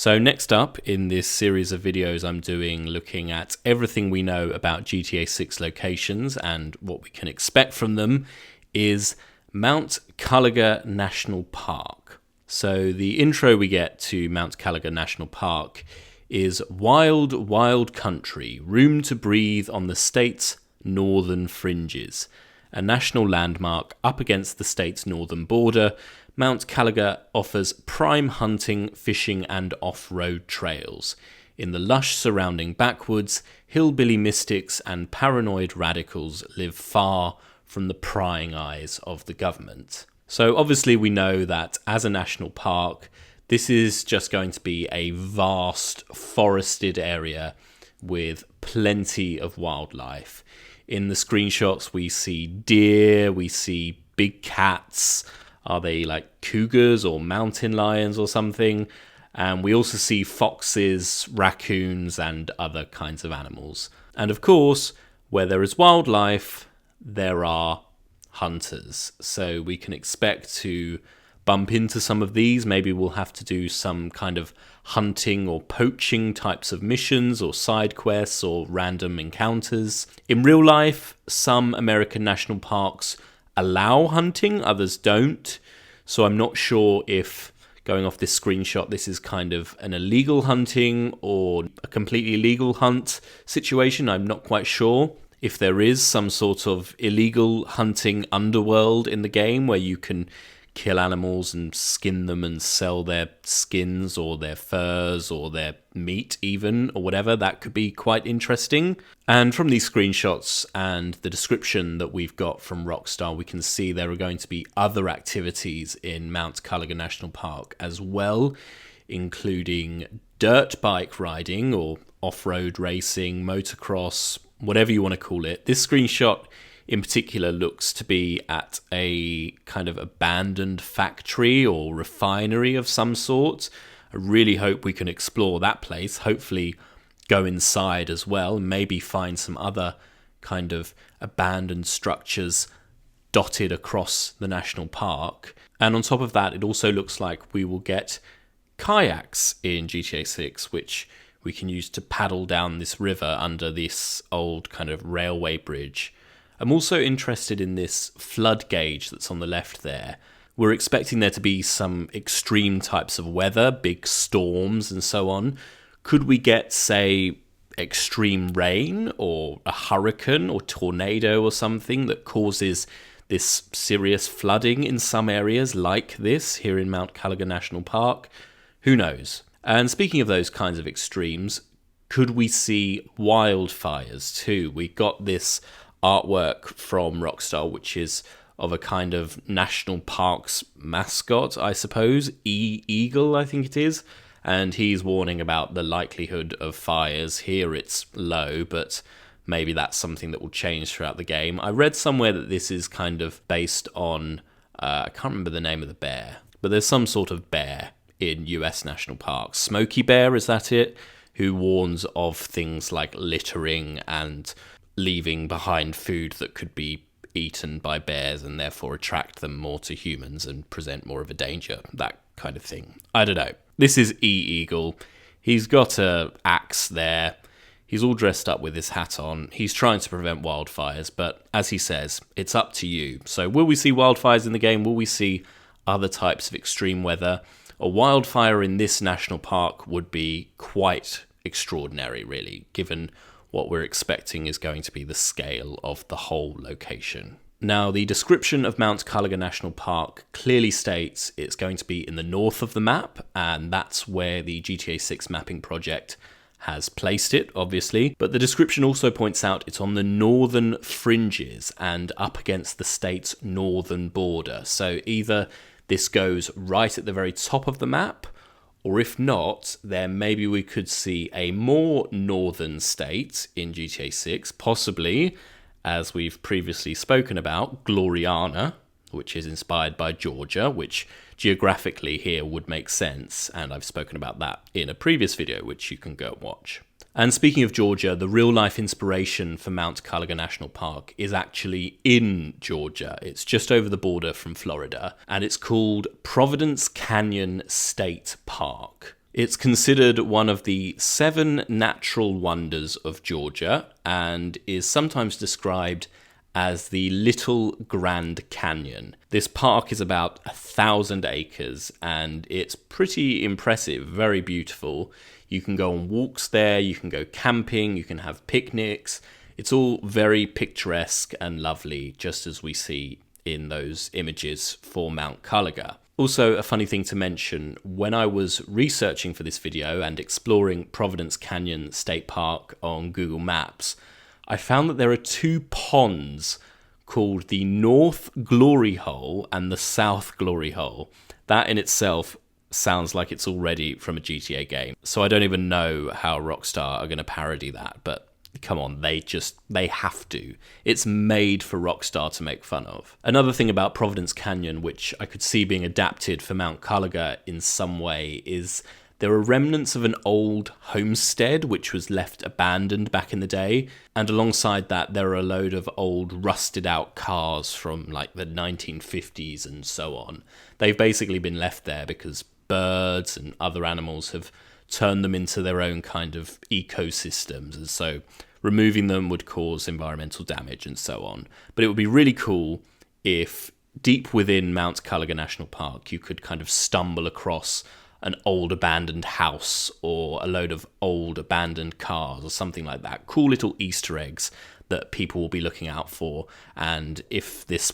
So next up in this series of videos I'm doing looking at everything we know about GTA 6 locations and what we can expect from them is Mount Caliga National Park. So the intro we get to Mount Caliga National Park is wild, wild country, room to breathe on the state's northern fringes. A national landmark up against the state's northern border, Mount Caliga offers prime hunting, fishing and off-road trails. In the lush surrounding backwoods, hillbilly mystics and paranoid radicals live far from the prying eyes of the government. So obviously we know that as a national park, this is just going to be a vast forested area with plenty of wildlife. In the screenshots we see deer, we see big cats. Are they like cougars or mountain lions or something? And we also see foxes, raccoons, and other kinds of animals. And of course, where there is wildlife, there are hunters. So we can expect to bump into some of these. Maybe we'll have to do some kind of hunting or poaching types of missions or side quests or random encounters. In real life, some American national parks allow hunting, others don't. So I'm not sure if, going off this screenshot, this is kind of an illegal hunting or a completely legal hunt situation. I'm not quite sure if there is some sort of illegal hunting underworld in the game where you can kill animals and skin them and sell their skins or their furs or their meat even, or whatever. That could be quite interesting. And from these screenshots and the description that we've got from Rockstar, we can see there are going to be other activities in Mount Caliga National Park as well, including dirt bike riding or off-road racing, motocross, whatever you want to call it. This screenshot in particular looks to be at a kind of abandoned factory or refinery of some sort. I really hope we can explore that place, hopefully go inside as well, and maybe find some other kind of abandoned structures dotted across the national park. And on top of that, it also looks like we will get kayaks in GTA 6, which we can use to paddle down this river under this old kind of railway bridge. I'm also interested in this flood gauge that's on the left there. We're expecting there to be some extreme types of weather, big storms and so on. Could we get, say, extreme rain or a hurricane or tornado or something that causes this serious flooding in some areas like this here in Mount Caliga National Park? Who knows? And speaking of those kinds of extremes, could we see wildfires too? We got this artwork from Rockstar, which is of a kind of national park's mascot, I suppose, Eagle, I think it is, and he's warning about the likelihood of fires. Here it's low, but maybe that's something that will change throughout the game. I read somewhere that this is kind of based on, I can't remember the name of the bear, but there's some sort of bear in US national parks. Smokey Bear, is that it? Who warns of things like littering and leaving behind food that could be eaten by bears and therefore attract them more to humans and present more of a danger, that kind of thing. I don't know. This is E-Eagle. He's got a axe there. He's all dressed up with his hat on. He's trying to prevent wildfires, but as he says, it's up to you. So will we see wildfires in the game? Will we see other types of extreme weather? A wildfire in this national park would be quite extraordinary, really, given what we're expecting is going to be the scale of the whole location. Now, the description of Mount Caliga National Park clearly states it's going to be in the north of the map, and that's where the GTA 6 mapping project has placed it, obviously. But the description also points out it's on the northern fringes and up against the state's northern border. So either this goes right at the very top of the map, or if not, then maybe we could see a more northern state in GTA 6, possibly, as we've previously spoken about, Gloriana, which is inspired by Georgia, which geographically here would make sense, and I've spoken about that in a previous video, which you can go and watch. And speaking of Georgia, the real-life inspiration for Mount Caliga National Park is actually in Georgia. It's just over the border from Florida, and it's called Providence Canyon State Park. It's considered one of the 7 natural wonders of Georgia and is sometimes described as the Little Grand Canyon. This park is about 1,000 acres and it's pretty impressive, very beautiful. You can go on walks there, you can go camping, you can have picnics. It's all very picturesque and lovely, just as we see in those images for Mount Kalaga. Also, a funny thing to mention, when I was researching for this video and exploring Providence Canyon State Park on Google Maps, I found that there are 2 ponds called the North Glory Hole and the South Glory Hole. That in itself sounds like it's already from a GTA game. So I don't even know how Rockstar are going to parody that, but come on, they have to. It's made for Rockstar to make fun of. Another thing about Providence Canyon, which I could see being adapted for Mount Caliga in some way, is there are remnants of an old homestead which was left abandoned back in the day, and alongside that there are a load of old rusted out cars from like the 1950s and so on. They've basically been left there because birds and other animals have turned them into their own kind of ecosystems, and so removing them would cause environmental damage and so on. But it would be really cool if deep within Mount Caliga National Park you could kind of stumble across an old abandoned house or a load of old abandoned cars or something like that. Cool little Easter eggs that people will be looking out for. And if this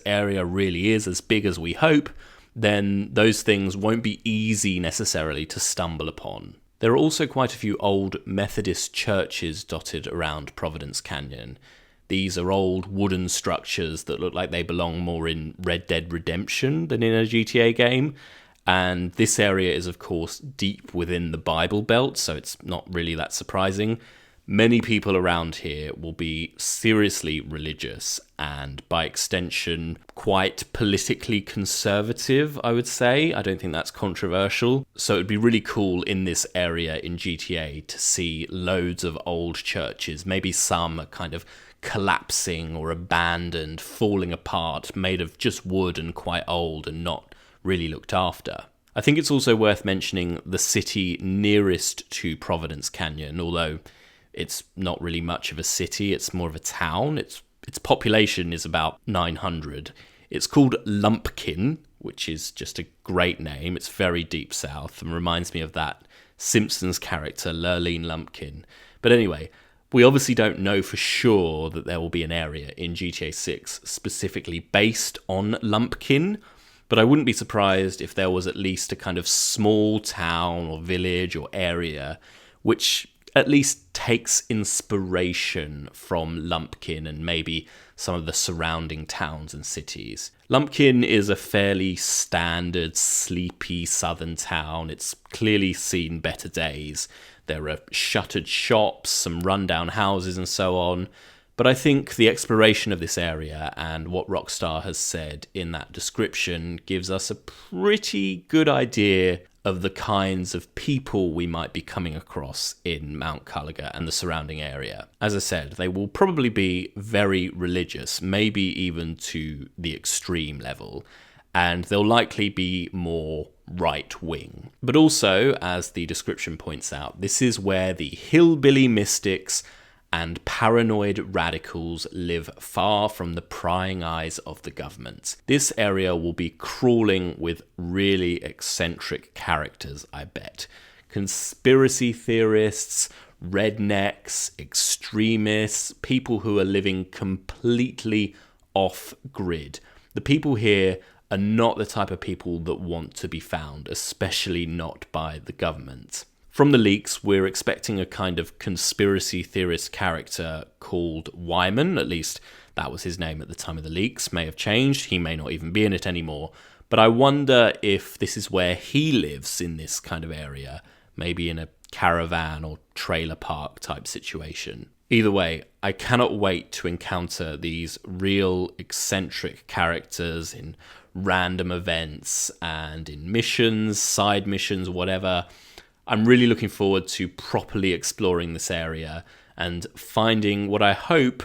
area really is as big as we hope, then those things won't be easy necessarily to stumble upon. There are also quite a few old Methodist churches dotted around Providence Canyon. These are old wooden structures that look like they belong more in Red Dead Redemption than in a GTA game. And this area is, of course, deep within the Bible Belt, so it's not really that surprising. Many people around here will be seriously religious and, by extension, quite politically conservative, I would say. I don't think that's controversial. So it'd be really cool in this area in GTA to see loads of old churches, maybe some are kind of collapsing or abandoned, falling apart, made of just wood and quite old and not really looked after. I think it's also worth mentioning the city nearest to Providence Canyon, although it's not really much of a city, it's more of a town. Its population is about 900. It's called Lumpkin, which is just a great name. It's very deep south and reminds me of that Simpsons character, Lurleen Lumpkin. But anyway, we obviously don't know for sure that there will be an area in GTA 6 specifically based on Lumpkin, but I wouldn't be surprised if there was at least a kind of small town or village or area which at least takes inspiration from Lumpkin and maybe some of the surrounding towns and cities. Lumpkin is a fairly standard, sleepy southern town. It's clearly seen better days. There are shuttered shops, some rundown houses and so on. But I think the exploration of this area and what Rockstar has said in that description gives us a pretty good idea of the kinds of people we might be coming across in Mount Caliga and the surrounding area. As I said, they will probably be very religious, maybe even to the extreme level, and they'll likely be more right-wing. But also, as the description points out, this is where the hillbilly mystics and paranoid radicals live far from the prying eyes of the government. This area will be crawling with really eccentric characters, I bet. Conspiracy theorists, rednecks, extremists, people who are living completely off-grid. The people here are not the type of people that want to be found, especially not by the government. From the leaks, we're expecting a kind of conspiracy theorist character called Wyman. At least that was his name at the time of the leaks. May have changed. He may not even be in it anymore. But I wonder if this is where he lives in this kind of area, maybe in a caravan or trailer park type situation. Either way, I cannot wait to encounter these real eccentric characters in random events and in missions, side missions, whatever. I'm really looking forward to properly exploring this area and finding what I hope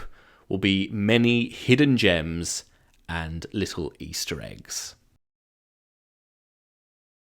will be many hidden gems and little Easter eggs.